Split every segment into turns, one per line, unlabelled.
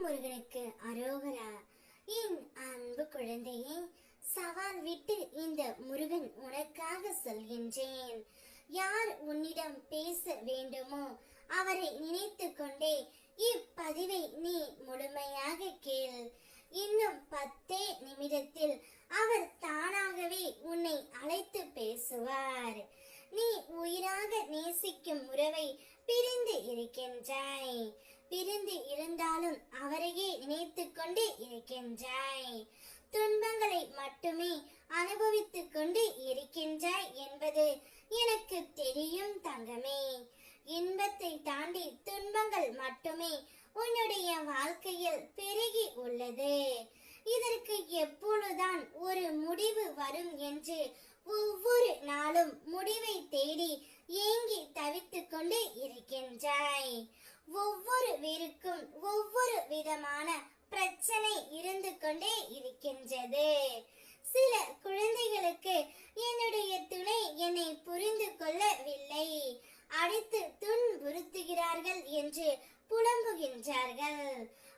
முருகனுக்கு அரோகரா. என் அன்பு குழந்தையே, சவால் விட்டு இந்த முருகன் உனக்காக சொல்கின்றேன். யார் உன்னிடம் பேச வேண்டுமோ அவரை நினைத்து கொண்டே இப்பதிவை நீ முழுமையாக கேள். இன்னும் 10 நிமிடத்தில் அவர் தானாகவே உன்னை அழைத்து பேசுவார். நீ உயிராக நேசிக்கும் உறவை பிரிந்து இருக்கின்றாய். பிரிந்து இருந்தாலும் அவரையே நினைத்து கொண்டு இருக்கின்றாய். துன்பங்களை மட்டுமே அனுபவித்துக் கொண்டு இருக்கின்றாய் என்பது எனக்கு தெரியும் தங்கமே. இன்பத்தை தாண்டி துன்பங்கள் மட்டுமே உன்னுடைய வாழ்க்கையில் பெருகி உள்ளது. இதற்கு எப்பொழுதுதான் ஒரு முடிவு வரும் என்று ஒவ்வொரு நாளும் முடிவை தேடி ஏங்கி தவித்துக் கொண்டு இருக்கின்றாய். ஒவ்வொரு வீருக்கும் ஒவ்வொரு விதமான பிரச்சனை இருந்து கொண்டே இருக்கின்றது. சில குழந்தைகளுக்கு என்னுடைய துணை என்னை புரிந்து கொள்ளவில்லை, அடித்து துன்புறுத்துகிறார்கள் என்று புலம்புகின்றார்கள்.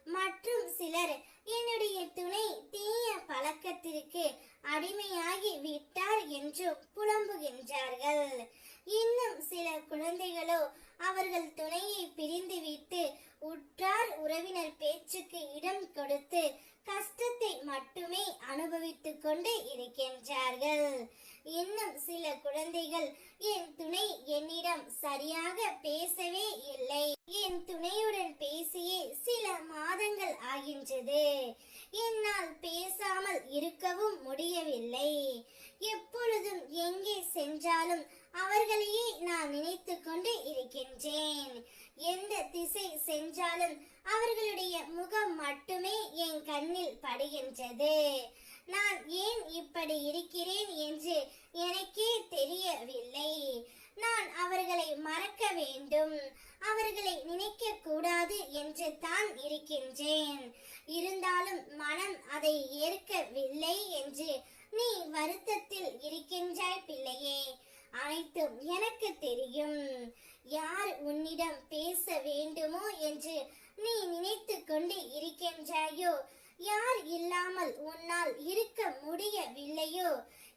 மற்றும் சிலர் என்னுடைய துணை தீய பழக்கத்திற்கு அடிமையாகி விட்டார் என்று புலம்புகின்றார்கள். இன்னும் சில குழந்தைகளோ அவர்கள் துணையை பிரிந்துவிட்டு உற்றார் உறவினர் பேச்சுக்கு இடம் கொடுத்து கஷ்டத்தை மட்டுமே அனுபவித்துக் கொண்டு இருக்கின்றார்கள். இன்னும் சில குழந்தைகள் என் துணை என்னிடம் சரியாக பேசவே இல்லை, என் துணையுடன் பேசியே சில மாதங்கள் ஆகின்றது, என்னால் பேசாமல் இருக்கவும் முடியவில்லை, எப்பொழுதும் எங்கே சென்றாலும் அவர்களையே நான் நினைத்து கொண்டு இருக்கின்றேன், எந்த திசை சென்றாலும் அவர்களுடைய முகம் மட்டுமே என் கண்ணில் படுகின்றது, நான் ஏன் இப்படி இருக்கிறேன் என்று எனக்கே தெரியவில்லை, நான் அவர்களை மறக்க வேண்டும், அவர்களை நினைக்க கூடாது என்று தான் இருக்கின்றேன், இருந்தாலும் மனம் அதை ஏற்கவில்லை என்று நீ வருத்தத்தில் இருக்கின்றாய் பிள்ளையே. அனைத்தும் எனக்கு தெரியும். யார் உன்னிடம் பேச வேண்டுமோ என்று நீ நினைத்து கொண்டு இருக்கின்றாயோ, யார் இல்லாமல் உன்னால் இருக்க முடியவில்லையோ,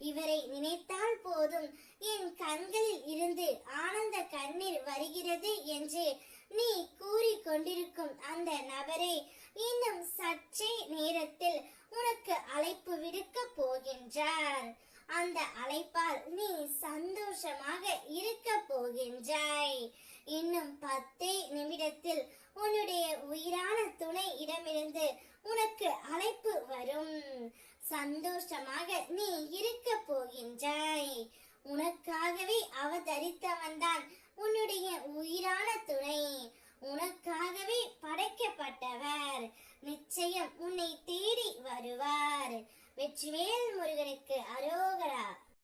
இவரை நினைத்தால் போதும் என் கண்களில் இருந்து ஆனந்த கண்ணீர் வருகிறது என்று நீ கூறிக்கொண்டிருக்கும் அந்த நபரை இன்னும் சற்றே நேரத்தில் உனக்கு அழைப்பு விடுக்க போகின்றார். அந்த அழைப்பால் நீ சந்தோஷமாக இருக்க போகின்றாய். இன்னும் 10 நிமிடத்தில் உன்னுடைய உயிரான துணை இடமிருந்து உனக்கு அழைப்பு வரும். சந்தோஷமாக நீ இருக்க போகின்றாய். உனக்காகவே அவதரித்தவன்தான் உன்னுடைய உயிரான துணை, உனக்காகவே படைக்கப்பட்டவர். நிச்சயம் உன்னை தேடி வருவார். வெற்றிவேல் முருகனுக்கு அரோகரா.